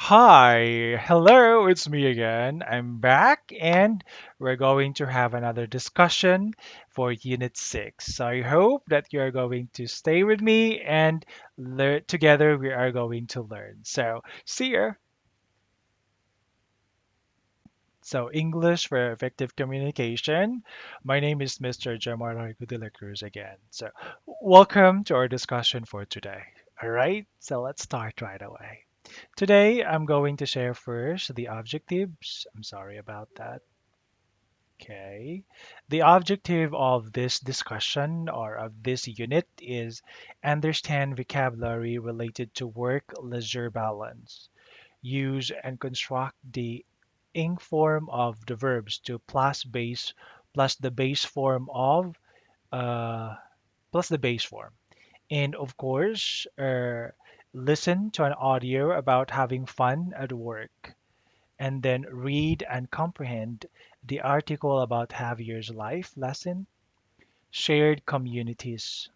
Hi, hello, it's me again. I'm back and we're going to have another discussion for Unit 6. So I hope that you're going to stay with me and together we are going to learn. So, see ya. So, English for effective communication. My name is Mr. Jamar de la Cruz again. So, welcome to our discussion for today. All right, so let's start right away. Today, I'm going to share first the objectives. I'm sorry about that. Okay. The objective of this discussion or of this unit is understand vocabulary related to work-leisure balance. Use and construct the ing form of the verbs to plus the base form of uh, plus the base form. And of course, listen to an audio about having fun at work, and then read and comprehend the article about Javier's life lesson, shared communities,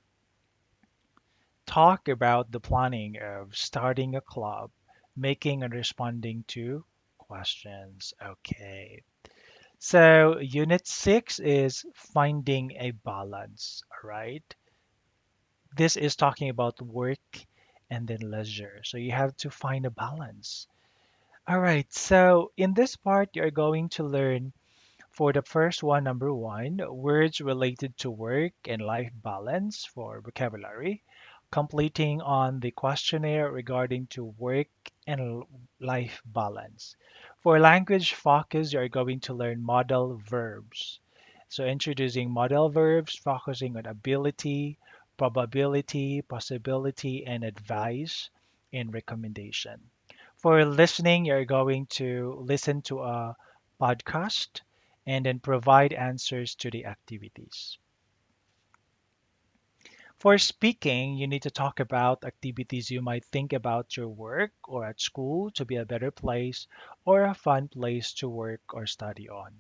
talk about the planning of starting a club, making and responding to questions. Okay. So, Unit 6 is finding a balance, all right? This is talking about work and then leisure. So you have to find a balance. All right. So in this part, you're going to learn for the first one, number one, words related to work and life balance for vocabulary, completing on the questionnaire regarding to work and life balance. For language focus, you're going to learn model verbs. So introducing model verbs, focusing on ability, probability, possibility, and advice and recommendation. For listening, you're going to listen to a podcast and then provide answers to the activities. For speaking, you need to talk about activities you might think about your work or at school to be a better place or a fun place to work or study on.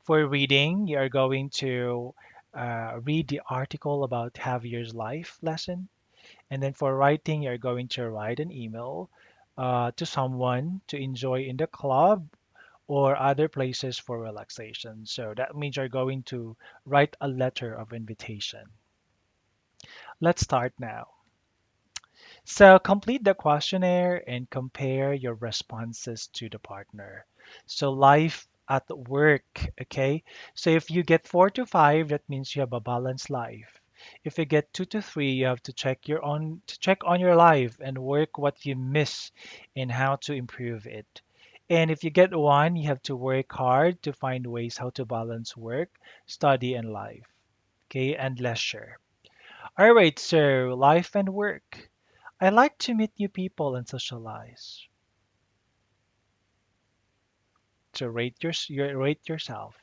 For reading, you are going to read the article about Javier's life lesson. And then for writing, you're going to write an email to someone to enjoy in the club or other places for relaxation. So that means you're going to write a letter of invitation. Let's start now. So complete the questionnaire and compare your responses to the partner. So life at work, okay? So if you get 4 to 5, that means you have a balanced life. If you get 2 to 3, you have to check on your life and work what you miss and how to improve it. And if you get 1, you have to work hard to find ways how to balance work, study, and life. Okay, and leisure. All right, so life and work. I like to meet new people and socialize. So rate yourself.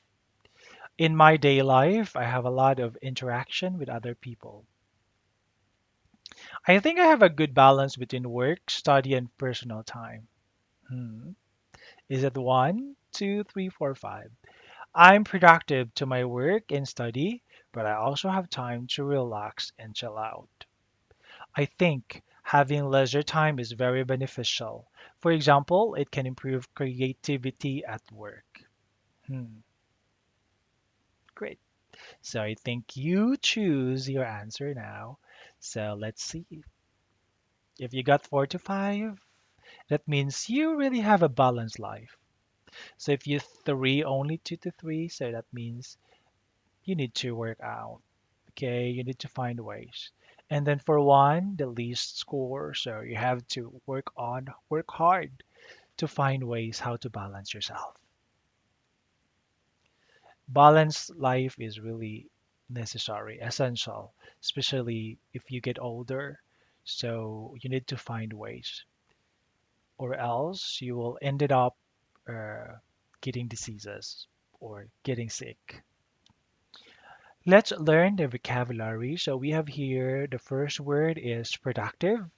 In my day life, I have a lot of interaction with other people. I think I have a good balance between work, study, and personal time. Hmm. Is it 1, 2, 3, 4, 5? I'm productive to my work and study, but I also have time to relax and chill out. I think having leisure time is very beneficial. For example, it can improve creativity at work. Hmm, great. So I think you choose your answer now. So let's see. If you got 4 to 5, that means you really have a balanced life. So if you three only 2 to 3, so that means you need to work out. Okay, you need to find ways. And then for 1, the least score, so you have to work hard to find ways how to balance yourself. Balanced life is really necessary, essential, especially if you get older. So you need to find ways, or else you will end it up uh, getting diseases or getting sick. Let's learn the vocabulary. So we have here the first word is productive.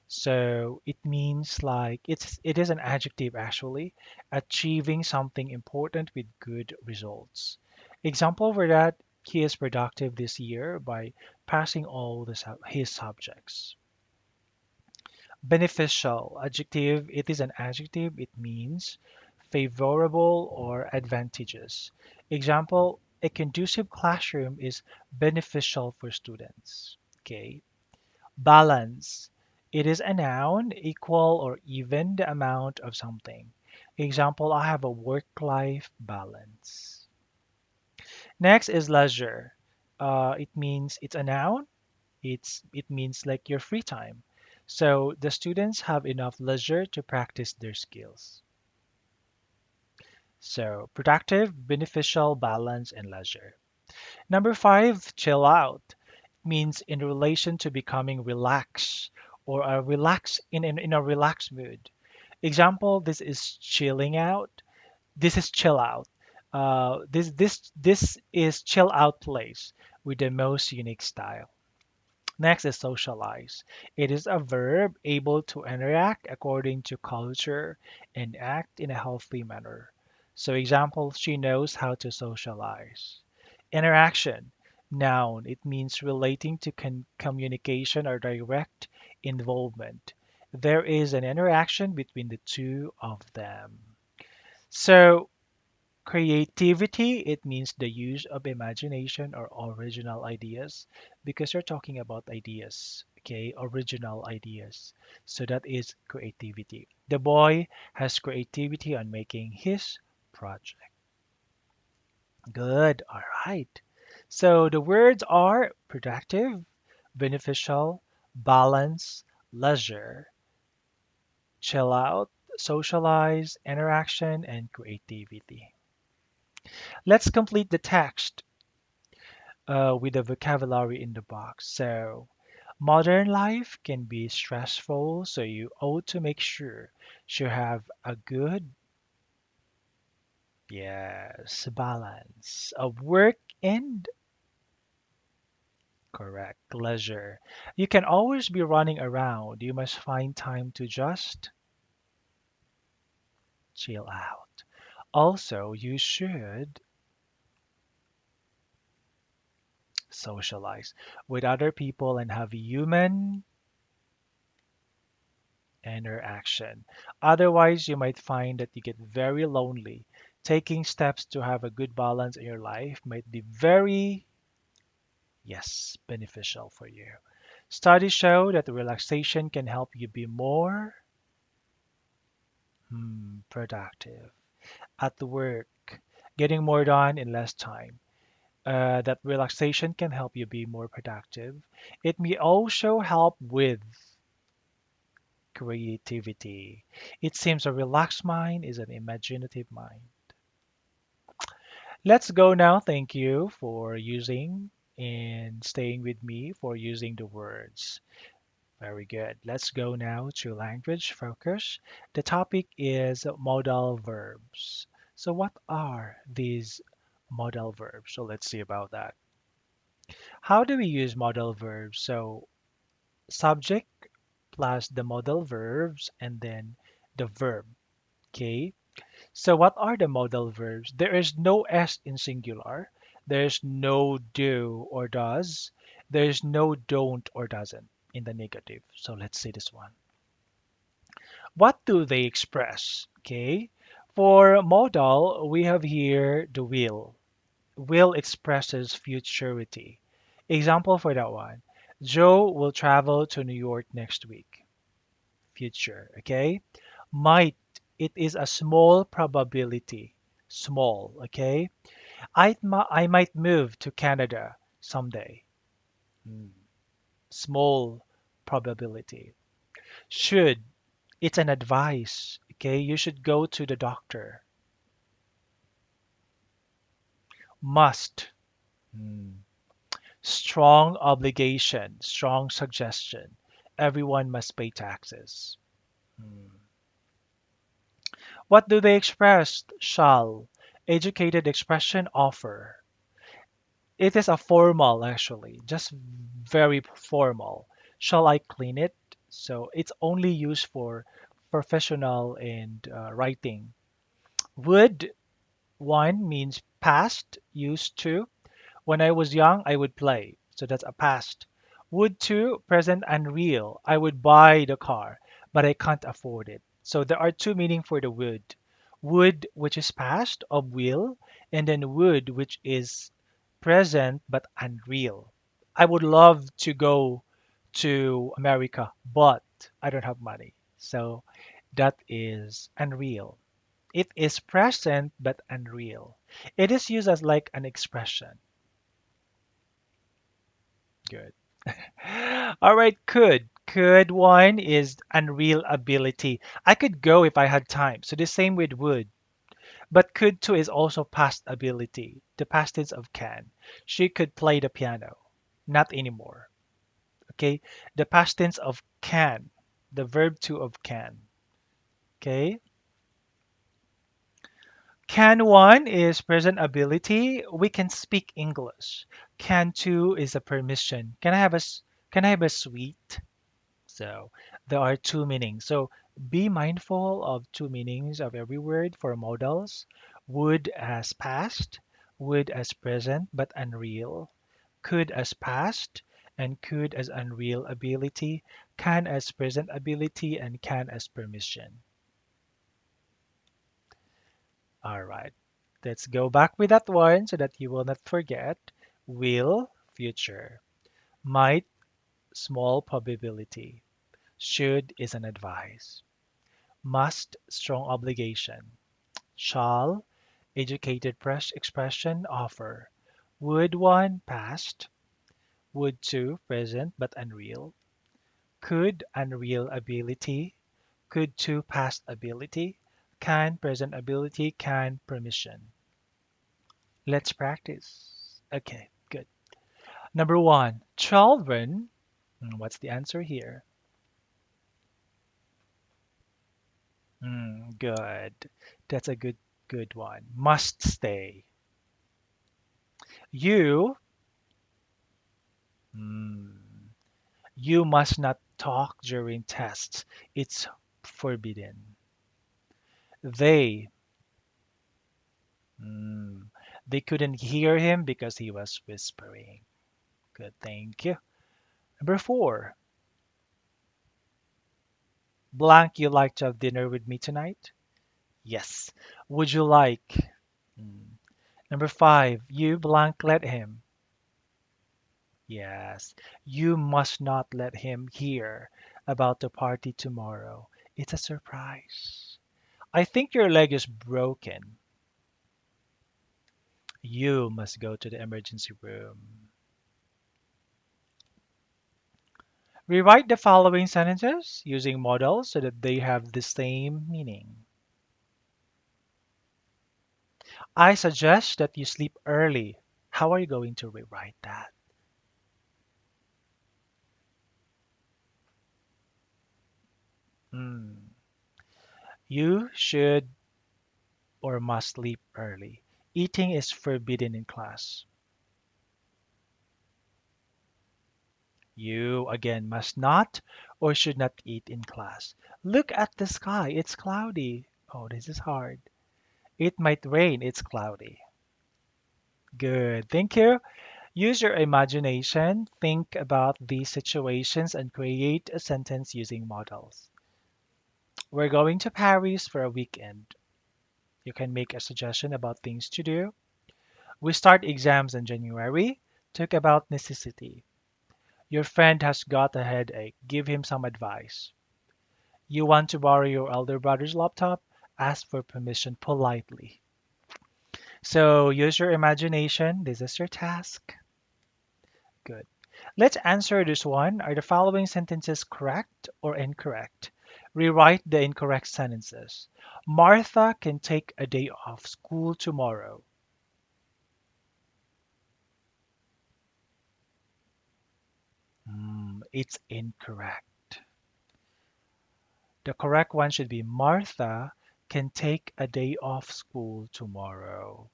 So it means like it is an adjective actually, achieving something important with good results. Example for that, he is productive this year by passing all his subjects. Beneficial adjective, it is an adjective. It means favorable or advantageous. Example, a conducive classroom is beneficial for students. Okay. Balance. It is a noun, equal or even the amount of something. Example, I have a work-life balance. Next is leisure. It means it's a noun. It means like your free time. So the students have enough leisure to practice their skills. So productive, beneficial, balance, and leisure. Number five, chill out means in relation to becoming relaxed or a relax in a relaxed mood. Example, this is chilling out. This is chill out. This is chill out place with the most unique style. Next is socialize. It is a verb able to interact according to culture and act in a healthy manner. So example, she knows how to socialize. Interaction. Noun. It means relating to communication or direct involvement. There is an interaction between the two of them. So creativity, it means the use of imagination or original ideas because you're talking about ideas, okay? Original ideas. So that is creativity. The boy has creativity on making his project. Good. All right. So the words are productive, beneficial, balance, leisure, chill out, socialize, interaction, and creativity. Let's complete the text with the vocabulary in the box. So, modern life can be stressful, so you ought to make sure you have a good, yes, balance of work and correct leisure. You can always be running around. You must find time to just chill out. Also, you should socialize with other people and have human interaction. Otherwise, you might find that you get very lonely. Taking steps to have a good balance in your life might be very, yes, beneficial for you. Studies show that relaxation can help you be more productive at work, getting more done in less time. That relaxation can help you be more productive. It may also help with creativity. It seems a relaxed mind is an imaginative mind. Let's go now. Thank you for using and staying with me for using the words. Very good. Let's go now to language focus. The topic is modal verbs. So, what are these modal verbs? So, let's see about that. How do we use modal verbs? So, subject plus the modal verbs and then the verb. Okay. So what are the modal verbs? There is no S in singular. There's no do or does. There's no don't or doesn't in the negative. So let's see this one. What do they express? Okay. For modal, we have here the will. Will expresses futurity. Example for that one. Joe will travel to New York next week. Future. Okay. Might, it is a small probability. Small, okay? I might move to Canada someday. Hmm. Small probability. Should, it's an advice, okay? You should go to the doctor. Must. Hmm. Strong obligation, strong suggestion. Everyone must pay taxes. Hmm. What do they express? Shall. Educated expression offer. It is a formal actually, just very formal. Shall I clean it? So it's only used for professional and writing. Would one means past, used to. When I was young, I would play. So that's a past. Would two, present and real. I would buy the car. but I can't afford it. So there are two meanings for the would. Would, which is past of will, and then would, which is present but unreal. I would love to go to America, but I don't have money. So that is unreal. It is present but unreal. It is used as like an expression. Good. All right, could. Could one is unreal ability. I could go if I had time. So the same with would. But could two is also past ability, the past tense of can. She could play the piano. Not anymore. Okay? The past tense of can, the verb to of can. Okay? Can one is present ability. We can speak English. Can two is a permission. Can I have a sweet? So there are two meanings. So be mindful of two meanings of every word for modals. Would as past, would as present but unreal, could as past, and could as unreal ability, can as present ability, and can as permission. All right. Let's go back with that one so that you will not forget. Will, future. Might, small probability. Should is an advice. Must, strong obligation. Shall, educated expression, offer. Would one, past. Would two, present but unreal. Could, unreal ability. Could two, past ability. Can, present ability. Can, permission. Let's practice. Okay, good. Number one, children. What's the answer here? Good. That's a good one. Must stay. You, mm, you must not talk during tests. It's forbidden. They, mm, they couldn't hear him because he was whispering. Good, thank you. Number four, blank, you like to have dinner with me tonight? Yes. Would you like? Mm. Number five, you blank let him. Yes. You must not let him hear about the party tomorrow. It's a surprise. I think your leg is broken. You must go to the emergency room. Rewrite the following sentences using models so that they have the same meaning. I suggest that you sleep early. How are you going to rewrite that? Hmm. You should or must sleep early. Eating is forbidden in class. You, again, must not or should not eat in class. Look at the sky. It's cloudy. Oh, this is hard. It might rain. It's cloudy. Good. Thank you. Use your imagination. Think about these situations and create a sentence using models. We're going to Paris for a weekend. You can make a suggestion about things to do. We start exams in January. Talk about necessity. Your friend has got a headache. Give him some advice. You want to borrow your elder brother's laptop? Ask for permission politely. So use your imagination. This is your task. Good. Let's answer this one. Are the following sentences correct or incorrect? Rewrite the incorrect sentences. Martha can take a day off school tomorrow. It's incorrect. The correct one should be Martha can take a day off school tomorrow.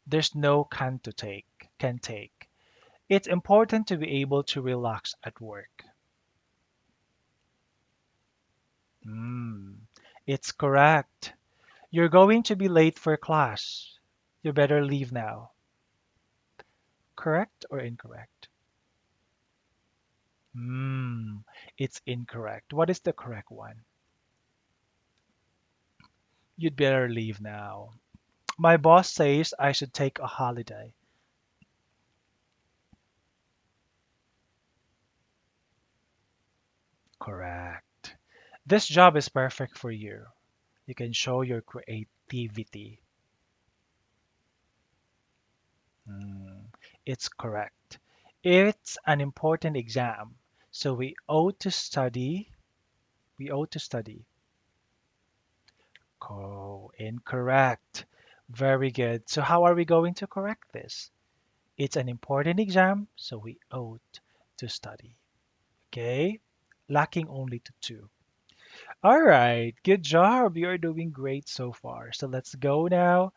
There's no can take. It's important to be able to relax at work. Mm, it's correct. You're going to be late for class. You better leave now. Correct or incorrect? Hmm, it's incorrect. What is the correct one? You'd better leave now. My boss says I should take a holiday. Correct. This job is perfect for you. You can show your creativity. Hmm, it's correct. It's an important exam, so we owe to study. We owe to study. Oh, incorrect. Very good. So how are we going to correct this? It's an important exam, so we ought to study. Okay? Lacking only to two. All right, good job. You're doing great so far. So let's go now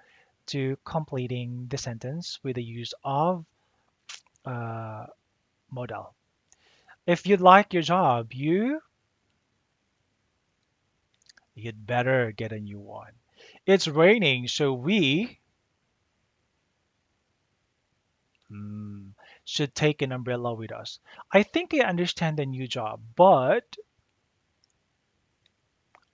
to completing the sentence with the use of uh, modal. If you'd like your job, you'd better get a new one. It's raining, so we hmm, should take an umbrella with us. I think I understand the new job, but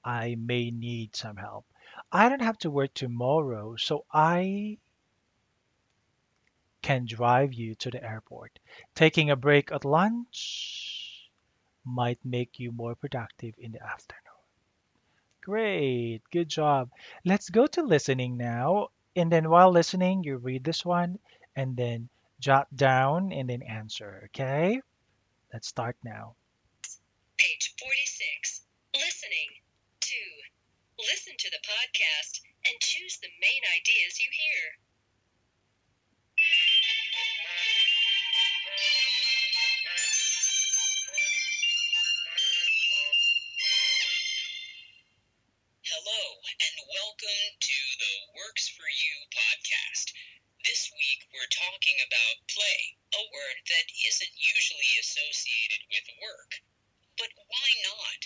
I may need some help. I don't have to work tomorrow, so I can drive you to the airport. Taking a break at lunch might make you more productive in the afternoon. Great, good job. Let's go to listening now. And then while listening, you read this one and then jot down and then answer. Okay? Let's start now. Page 46. Listening. 2. Listen to the podcast and choose the main ideas you hear. Hello, and welcome to the Works for You podcast. This week we're talking about play, a word that isn't usually associated with work. But why not?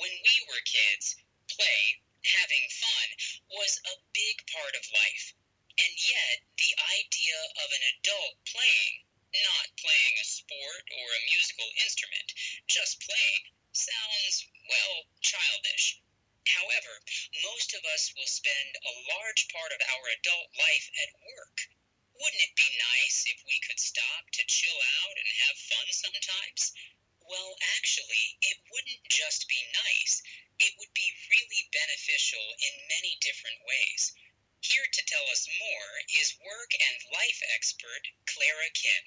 When we were kids, play, having fun, was a big part of life. And yet, the idea of an adult playing, not playing a sport or a musical instrument, just playing, sounds, well, childish. However, most of us will spend a large part of our adult life at work. Wouldn't it be nice if we could stop to chill out and have fun sometimes? Well, actually, it wouldn't just be nice. It would be really beneficial in many different ways. Here to tell us more is work and life expert Clara Kim.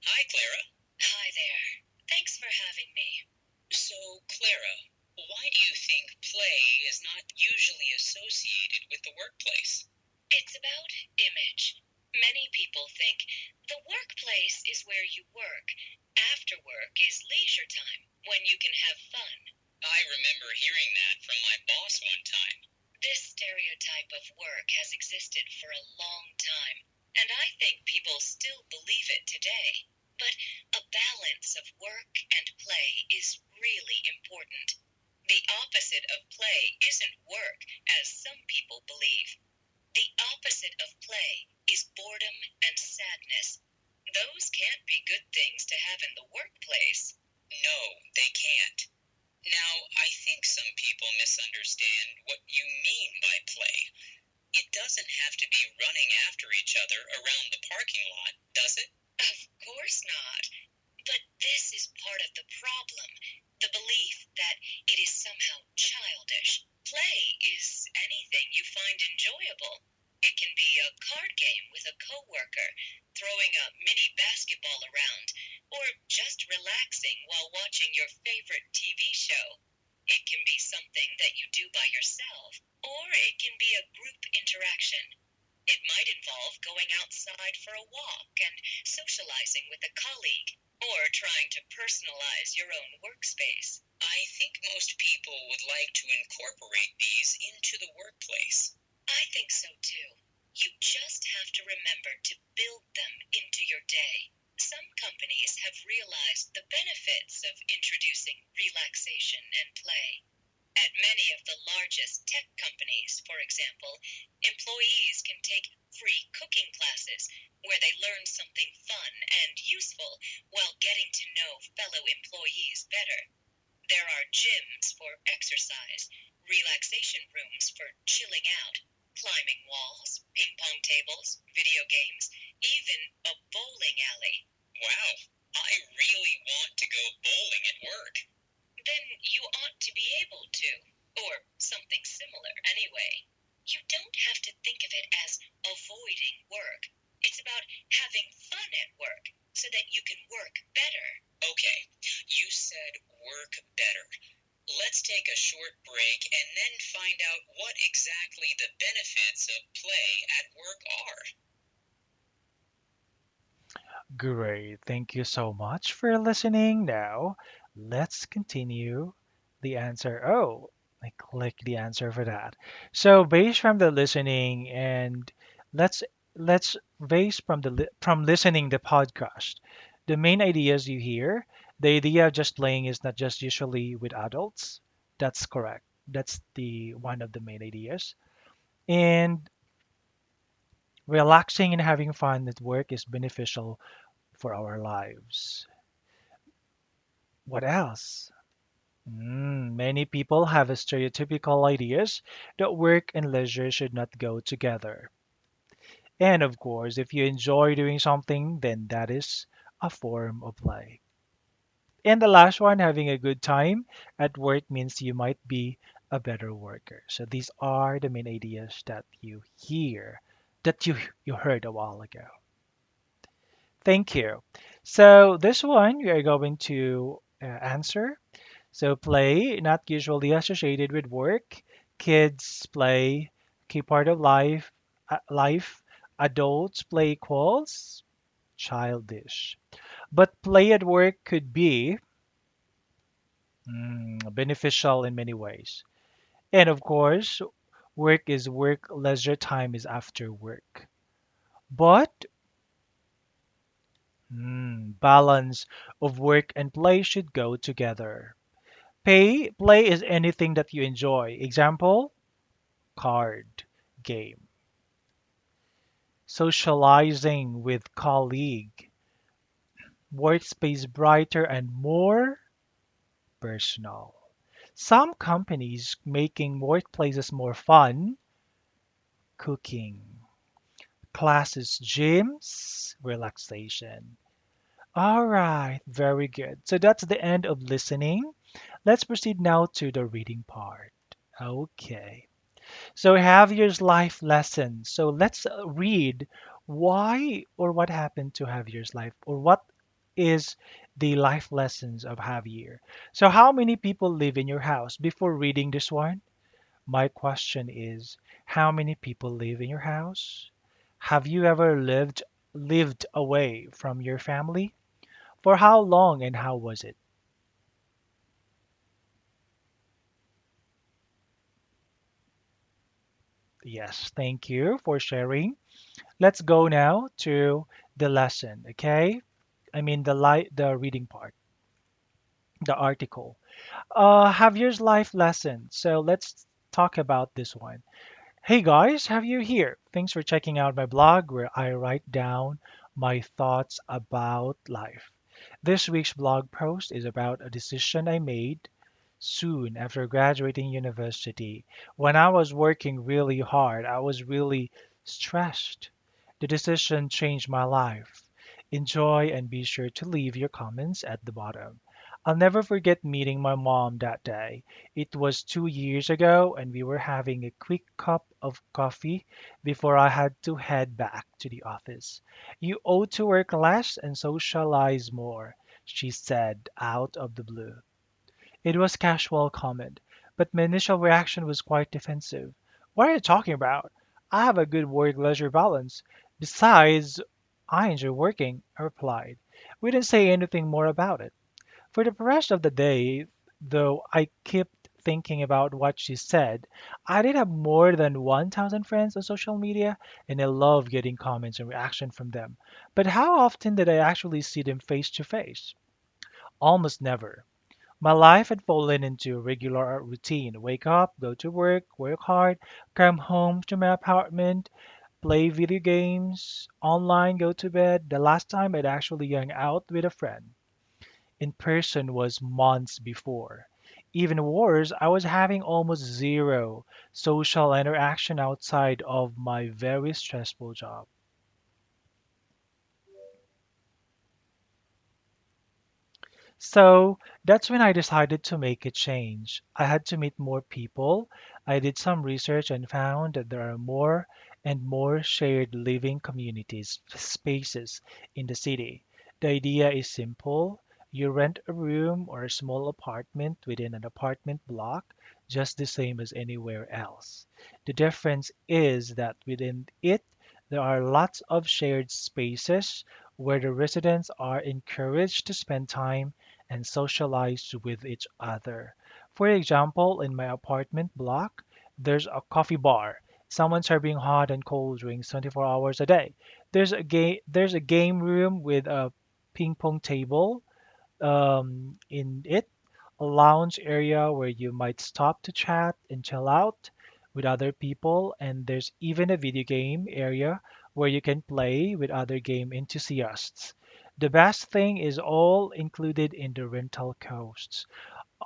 Hi, Clara. Hi there. Thanks for having me. So, Clara, why do you think play is not usually associated with the workplace? It's about image. Many people think the workplace is where you work. After work is leisure time, when you can have fun. I remember hearing that from my boss one time. This stereotype of work has existed for a long time, and I think people still believe it today. But a balance of work and play is really important. The opposite of play isn't work, as some people believe. The opposite of play is boredom and sadness. Those can't be good things to have in the workplace. No, they can't. Now, I think some people misunderstand what you mean by play. It doesn't have to be running after each other around the parking lot, does it? Of course not. But this is part of the problem, the belief that it is somehow childish. Play is anything you find enjoyable. It can be a card game with a coworker, throwing a mini basketball around, or just relaxing while watching your favorite TV show. It can be something that you do by yourself, or it can be a group interaction. It might involve going outside for a walk and socializing with a colleague, or trying to personalize your own workspace. I think most people would like to incorporate these into the workplace. I think so too. You just have to remember to build them into your day. Some companies have realized the benefits of introducing relaxation and play. At many of the largest tech companies, for example, employees can take free cooking classes where they learn something fun and useful while getting to know fellow employees better. There are gyms for exercise, relaxation rooms for chilling out, climbing walls, ping pong tables, video games, even a bowling alley. Wow, I really want to go bowling at work. Then you ought to be able to, or something similar anyway. You don't have to think of it as avoiding work. It's about having fun at work so that you can work better. Okay, you said work better. Let's take a short break and then find out what exactly the benefits of play at work are. Great. Thank you so much for listening. Now, let's continue the answer. Oh, I clicked the answer for that. So, based from the listening and let's based from from listening the podcast, the main ideas you hear, the idea of just playing is not just usually with adults. That's correct. That's the one of the main ideas. And relaxing and having fun at work is beneficial for our lives. What else? Many people have a stereotypical ideas that work and leisure should not go together. And of course, if you enjoy doing something, then that is a form of play. And the last one, having a good time at work means you might be a better worker. So these are the main ideas that you hear, that you heard a while ago. Thank you. So this one we are going to answer. So play, not usually associated with work. Kids play, key part of life. Adults play equals childish. But play at work could be beneficial in many ways. And of course, work is work, leisure time is after work. But balance of work and play should go together. Play is anything that you enjoy. Example, card game. Socializing with colleague. Workspace brighter and more personal. Some companies making workplaces more fun. Cooking. Classes, gyms, relaxation. All right, very good. So that's the end of listening. Let's proceed now to the reading part. Okay. So Javier's life lesson. So let's read why or what happened to Javier's life or what is the life lessons of Javier. So how many people live in your house? Before reading this one, my question is, how many people live in your house? Have you ever lived away from your family? For how long and how was it? Yes, thank you for sharing. Let's go now to the lesson, okay? I mean the reading part, the article. Javier's life lesson. So let's talk about this one. Hey guys, Javier here. Thanks for checking out my blog where I write down my thoughts about life. This week's blog post is about a decision I made soon after graduating university. When I was working really hard, I was really stressed. The decision changed my life. Enjoy and be sure to leave your comments at the bottom. I'll never forget meeting my mom that day. It was 2 years ago, and we were having a quick cup of coffee before I had to head back to the office. You ought to work less and socialize more, she said out of the blue. It was casual comment, but my initial reaction was quite defensive. What are you talking about? I have a good work-leisure balance. Besides, I enjoy working, I replied. We didn't say anything more about it. For the rest of the day, though I kept thinking about what she said, I did have more than 1,000 friends on social media, and I love getting comments and reaction from them. But how often did I actually see them face to face? Almost never. My life had fallen into a regular routine. Wake up, go to work hard, come home to my apartment, play video games, online, go to bed. The last time I'd actually hung out with a friend in person was months before. Even worse, I was having almost zero social interaction outside of my very stressful job. So that's when I decided to make a change. I had to meet more people. I did some research and found that there are more and more shared living communities, spaces in the city. The idea is simple. You rent a room or a small apartment within an apartment block, just the same as anywhere else. The difference is that within it, there are lots of shared spaces where the residents are encouraged to spend time and socialize with each other. For example, in my apartment block, there's a coffee bar. Someone serving hot and cold drinks 24 hours a day. There's a game room with a ping pong table in it, a lounge area where you might stop to chat and chill out with other people, and there's even a video game area where you can play with other game enthusiasts. The best thing is all included in the rental costs.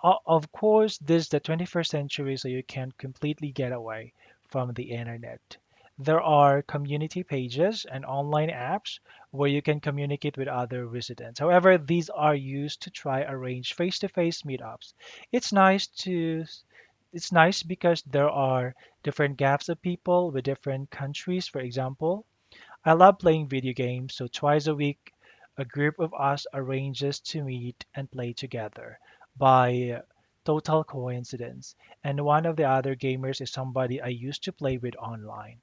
Of course, this is the 21st century, so you can't completely get away from the internet. There are community pages and online apps where you can communicate with other residents. However, these are used to try arrange face-to-face meetups. It's nice to it's nice because there are different gaps of people with different countries, for example. I love playing video games, so twice a week, a group of us arranges to meet and play together by total coincidence. And one of the other gamers is somebody I used to play with online.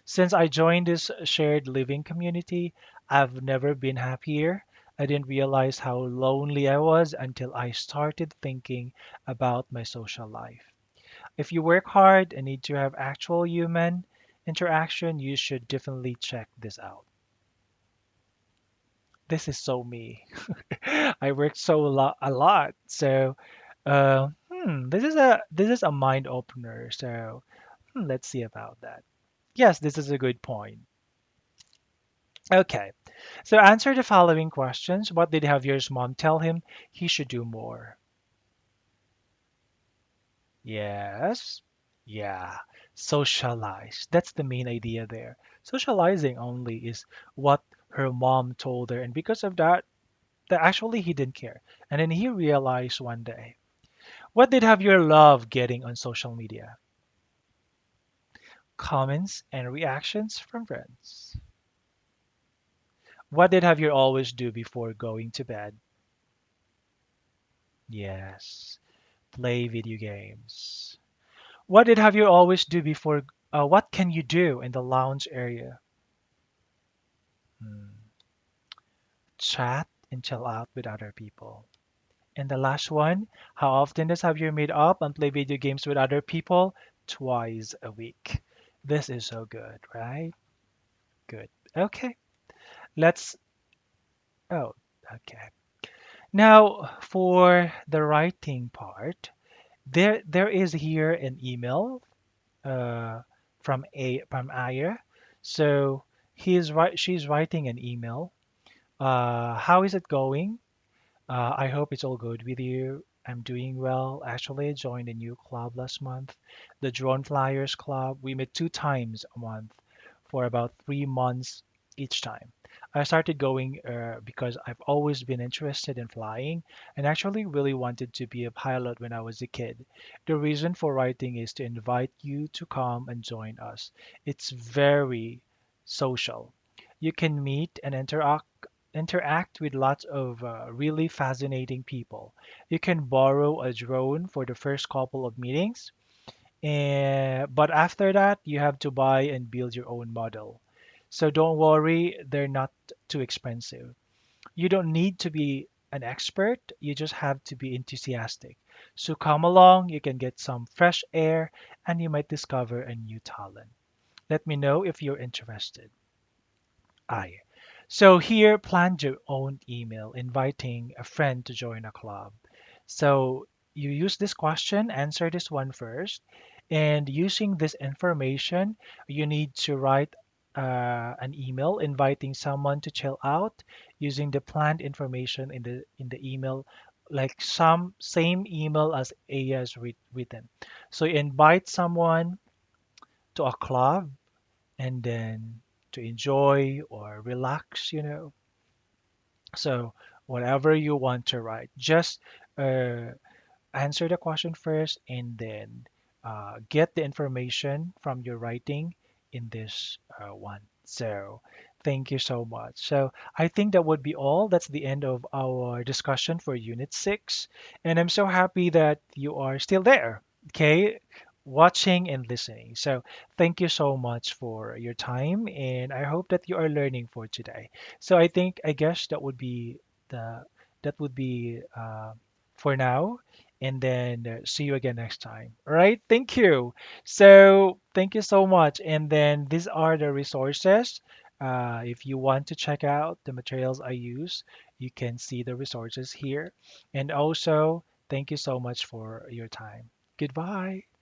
Since I joined this shared living community, I've never been happier. I didn't realize how lonely I was until I started thinking about my social life. If you work hard and need to have actual human interaction, you should definitely check this out. This is so me. I work a lot, so this is a mind opener. So let's see about that. Yes, this is a good point. Okay, so answer the following questions. What did Javier's mom tell him he should do more? Yes. Yeah. Socialize. That's the main idea there. Socializing only is what her mom told her, and because of that, actually he didn't care. And then he realized one day, what did Javier love getting on social media? Comments and reactions from friends. What did Javier always do before going to bed? Yes, play video games. What did Javier always do before? What can you do in the lounge area? Hmm. Chat and chill out with other people. And the last one, how often does Javier meet up and play video games with other people? Twice a week. This is so good, right? Good. Okay, let's. Oh, okay. Now for the writing part, there is here an email uh, from Aya. So she's writing an email. How is it going? I hope it's all good with you. I'm doing well. Actually, I joined a new club last month, the Drone Flyers Club. We met two times a month for about 3 months each time. I started going because I've always been interested in flying and actually really wanted to be a pilot when I was a kid. The reason for writing is to invite you to come and join us. It's very social. You can meet and interact with lots of really fascinating people. You can borrow a drone for the first couple of meetings, but after that, you have to buy and build your own model. So don't worry, they're not too expensive. You don't need to be an expert, you just have to be enthusiastic. So come along, you can get some fresh air, and you might discover a new talent. Let me know if you're interested. I. So here, plan your own email inviting a friend to join a club. So you use this question, answer this one first, and using this information, you need to write an email inviting someone to chill out using the planned information in the email, like some same email as Aya has written. So invite someone to a club and then to enjoy or relax, So whatever you want to write, just uh, answer the question first and then get the information from your writing in this one. So thank you so much. So I think that would be all. That's the end of our discussion for Unit 6. And I'm so happy that you are still there, okay, watching and listening. So thank you so much for your time. And I hope that you are learning for today. So I guess the, that would be for now and then see you again next time. All right, thank you. So thank you so much. And then these are the resources. If you want to check out the materials I use, you can see the resources here. And also, thank you so much for your time. Goodbye.